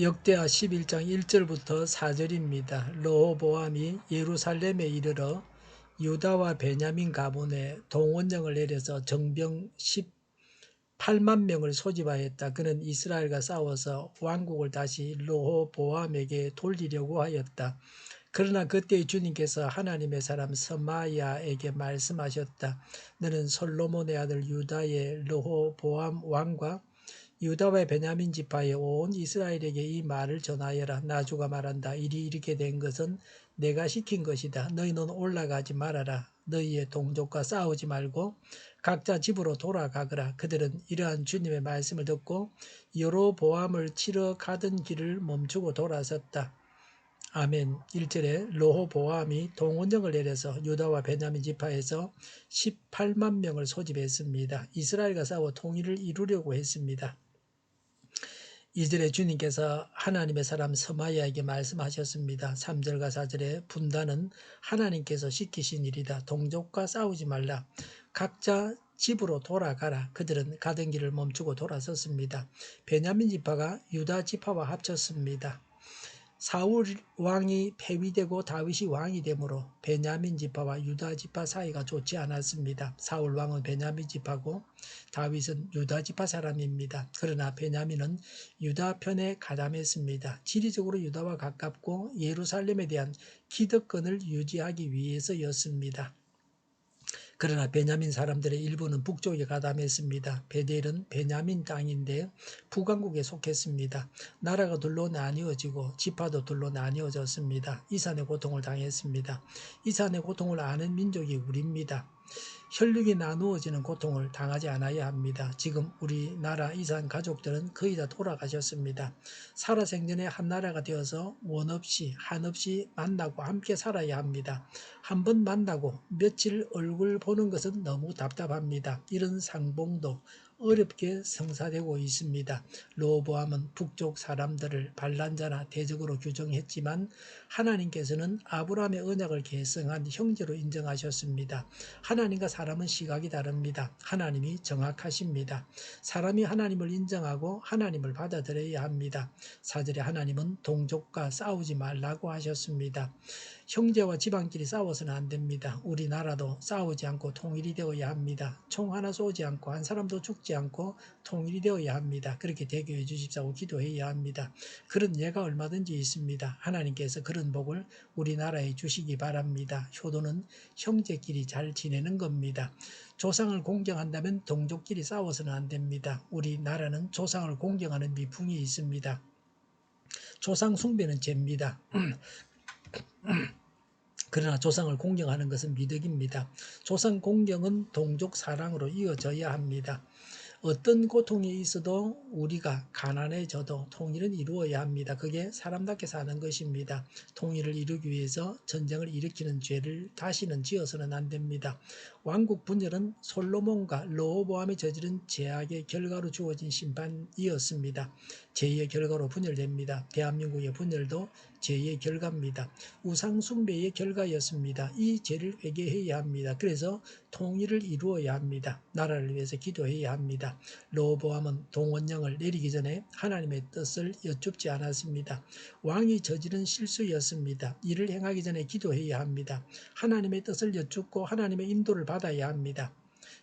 역대하 11장 1절부터 4절입니다. 르호보암이 예루살렘에 이르러 유다와 베냐민 가문에 동원령을 내려서 정병 18만 명을 소집하였다. 그는 이스라엘과 싸워서 왕국을 다시 르호보암에게 돌리려고 하였다. 그러나 그때 주님께서 하나님의 사람 스마야에게 말씀하셨다. 너는 솔로몬의 아들 유다의 르호보암 왕과 유다와 베냐민 지파의 온 이스라엘에게 이 말을 전하여라. 나주가 말한다. 일이 이렇게 된 것은 내가 시킨 것이다. 너희는 올라가지 말아라. 너희의 동족과 싸우지 말고 각자 집으로 돌아가거라. 그들은 이러한 주님의 말씀을 듣고 여로보암을 치러 가던 길을 멈추고 돌아섰다. 아멘. 1절에 르호보암이 동원령을 내려서 유다와 베냐민 지파에서 18만 명을 소집했습니다. 이스라엘과 싸워 통일을 이루려고 했습니다. 2절에 주님께서 하나님의 사람 스마야에게 말씀하셨습니다. 3절과 4절에 분단은 하나님께서 시키신 일이다. 동족과 싸우지 말라. 각자 집으로 돌아가라. 그들은 가던 길을 멈추고 돌아섰습니다. 베냐민 지파가 유다 지파와 합쳤습니다. 사울 왕이 폐위되고 다윗이 왕이 되므로 베냐민 지파와 유다 지파 사이가 좋지 않았습니다. 사울 왕은 베냐민 지파고 다윗은 유다 지파 사람입니다. 그러나 베냐민은 유다 편에 가담했습니다. 지리적으로 유다와 가깝고 예루살렘에 대한 기득권을 유지하기 위해서였습니다. 그러나 베냐민 사람들의 일부는 북쪽에 가담했습니다. 베델은 베냐민 땅인데 북왕국에 속했습니다. 나라가 둘로 나뉘어지고 지파도 둘로 나뉘어졌습니다. 이산의 고통을 당했습니다. 이산의 고통을 아는 민족이 우리입니다. 혈육이 나누어지는 고통을 당하지 않아야 합니다. 지금 우리나라 이산 가족들은 거의 다 돌아가셨습니다. 살아생전에 한 나라가 되어서 원 없이 한없이 만나고 함께 살아야 합니다. 한 번 만나고 며칠 얼굴 보는 것은 너무 답답합니다. 이런 상봉도 어렵게 성사되고 있습니다. 르호보암은 북쪽 사람들을 반란자나 대적으로 규정했지만 하나님께서는 아브라함의 언약을 계승한 형제로 인정하셨습니다. 하나님과 사람은 시각이 다릅니다. 하나님이 정확하십니다. 사람이 하나님을 인정하고 하나님을 받아들여야 합니다. 4절에 하나님은 동족과 싸우지 말라고 하셨습니다. 형제와 집안끼리 싸워서는 안 됩니다. 우리나라도 싸우지 않고 통일이 되어야 합니다. 총 하나 쏘지 않고 한 사람도 죽지 않고 통일이 되어야 합니다. 그렇게 되게 해주십사고 기도해야 합니다. 그런 예가 얼마든지 있습니다. 하나님께서 그런 복을 우리나라에 주시기 바랍니다. 효도는 형제끼리 잘 지내는 겁니다. 조상을 공경한다면 동족끼리 싸워서는 안 됩니다. 우리나라는 조상을 공경하는 미풍이 있습니다. 조상 숭배는 죄입니다. 그러나 조상을 공경하는 것은 미덕입니다. 조상 공경은 동족 사랑으로 이어져야 합니다. 어떤 고통이 있어도 우리가 가난해져도 통일은 이루어야 합니다. 그게 사람답게 사는 것입니다. 통일을 이루기 위해서 전쟁을 일으키는 죄를 다시는 지어서는 안 됩니다. 왕국 분열은 솔로몬과 르호보암이 저지른 죄악의 결과로 주어진 심판이었습니다. 죄의 결과로 분열됩니다. 대한민국의 분열도 죄의 결과입니다. 우상 숭배의 결과였습니다. 이 죄를 회개해야 합니다. 그래서 통일을 이루어야 합니다. 나라를 위해서 기도해야 합니다. 르호보암은 동원령을 내리기 전에 하나님의 뜻을 여쭙지 않았습니다. 왕이 저지른 실수였습니다. 이를 행하기 전에 기도해야 합니다. 하나님의 뜻을 여쭙고 하나님의 인도를 받아야 합니다.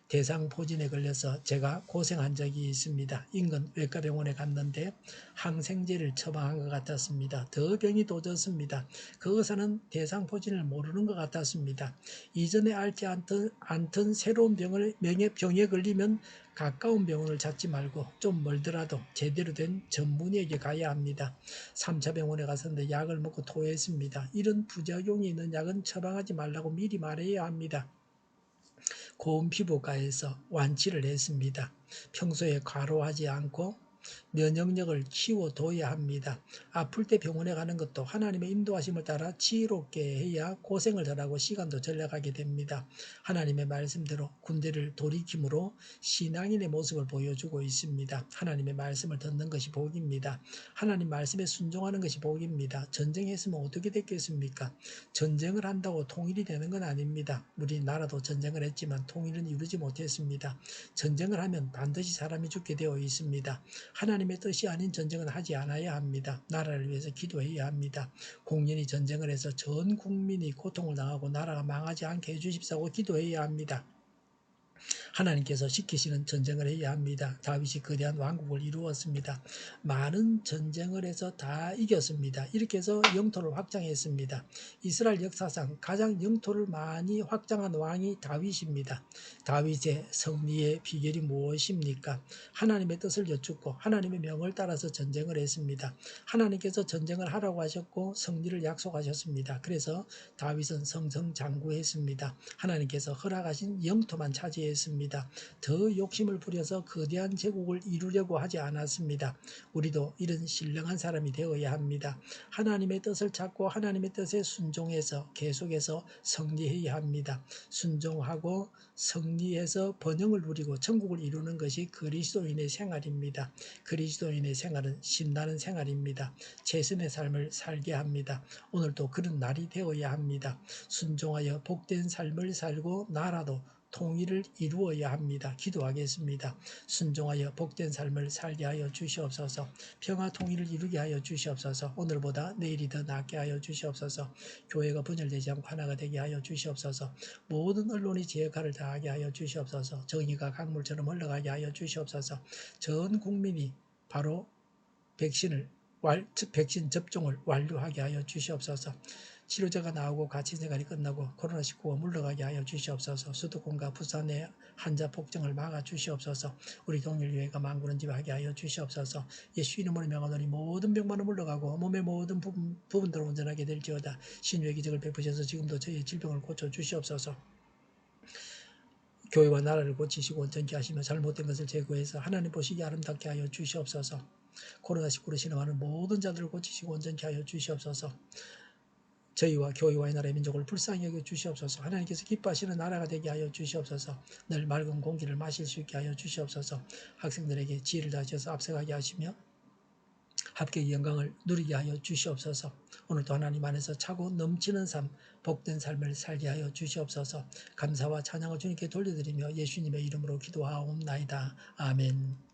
대상포진에 걸려서 제가 고생한 적이 있습니다. 인근 외과병원에 갔는데 항생제를 처방한 것 같았습니다. 더 병이 도졌습니다. 그 의사는 대상포진을 모르는 것 같았습니다. 이전에 앓지 않던 새로운 병에 걸리면 가까운 병원을 찾지 말고 좀 멀더라도 제대로 된 전문의에게 가야 합니다. 3차 병원에 갔었는데 약을 먹고 토했습니다. 이런 부작용이 있는 약은 처방하지 말라고 미리 말해야 합니다. 고운 피부과에서 완치를 했습니다. 평소에 과로하지 않고 면역력을 키워둬야 합니다. 아플 때 병원에 가는 것도 하나님의 인도하심을 따라 지혜롭게 해야 고생을 덜하고 시간도 절약하게 됩니다. 하나님의 말씀대로 군대를 돌이킴으로 신앙인의 모습을 보여주고 있습니다. 하나님의 말씀을 듣는 것이 복입니다. 하나님 말씀에 순종하는 것이 복입니다. 전쟁했으면 어떻게 됐겠습니까? 전쟁을 한다고 통일이 되는 건 아닙니다. 우리나라도 전쟁을 했지만 통일은 이루지 못했습니다. 전쟁을 하면 반드시 사람이 죽게 되어 있습니다. 하나님 하나님의 뜻이 아닌 전쟁은 하지 않아야 합니다. 나라를 위해서 기도해야 합니다. 공연히 전쟁을 해서 전 국민이 고통을 당하고 나라가 망하지 않게 해주십사고 기도해야 합니다. 하나님께서 시키시는 전쟁을 해야 합니다. 다윗이 거대한 왕국을 이루었습니다. 많은 전쟁을 해서 다 이겼습니다. 이렇게 해서 영토를 확장했습니다. 이스라엘 역사상 가장 영토를 많이 확장한 왕이 다윗입니다. 다윗의 승리의 비결이 무엇입니까? 하나님의 뜻을 여쭙고 하나님의 명을 따라서 전쟁을 했습니다. 하나님께서 전쟁을 하라고 하셨고 승리를 약속하셨습니다. 그래서 다윗은 승승장구했습니다. 하나님께서 허락하신 영토만 차지했습니다. 더 욕심을 부려서 거대한 제국을 이루려고 하지 않았습니다. 우리도 이런 신령한 사람이 되어야 합니다. 하나님의 뜻을 찾고 하나님의 뜻에 순종해서 계속해서 승리해야 합니다. 순종하고 승리해서 번영을 누리고 천국을 이루는 것이 그리스도인의 생활입니다. 그리스도인의 생활은 신나는 생활입니다. 최선의 삶을 살게 합니다. 오늘도 그런 날이 되어야 합니다. 순종하여 복된 삶을 살고 나라도 통일을 이루어야 합니다. 기도하겠습니다. 순종하여 복된 삶을 살게 하여 주시옵소서. 평화 통일을 이루게 하여 주시옵소서. 오늘보다 내일이 더 낫게 하여 주시옵소서. 교회가 분열되지 않고 하나가 되게 하여 주시옵소서. 모든 언론이 제 역할을 다하게 하여 주시옵소서. 정의가 강물처럼 흘러가게 하여 주시옵소서. 전 국민이 바로 백신 접종을 완료하게 하여 주시옵소서. 치료제가 나오고 갇힌생활이 끝나고 코로나19가 물러가게 하여 주시옵소서. 수도권과 부산의 환자 폭증을 막아 주시옵소서. 우리 동일교회가 만군은집하게 하여 주시옵소서. 예수 이름으로 명하노니 모든 병만은 물러가고 몸의 모든 부분들을 온전하게 될지어다. 신유의 기적을 베푸셔서 지금도 저희의 질병을 고쳐 주시옵소서. 교회와 나라를 고치시고 온전케 하시며 잘못된 것을 제거해서 하나님 보시기에 아름답게 하여 주시옵소서. 코로나19로 신음하는 모든 자들을 고치시고 온전케 하여 주시옵소서. 저희와 교회와 나라의 민족을 불쌍히 여겨 주시옵소서. 하나님께서 기뻐하시는 나라가 되게 하여 주시옵소서. 늘 맑은 공기를 마실 수 있게 하여 주시옵소서. 학생들에게 지혜를 다하셔서 앞서가게 하시며 합격의 영광을 누리게 하여 주시옵소서. 오늘도 하나님 안에서 차고 넘치는 삶, 복된 삶을 살게 하여 주시옵소서. 감사와 찬양을 주님께 돌려드리며 예수님의 이름으로 기도하옵나이다. 아멘.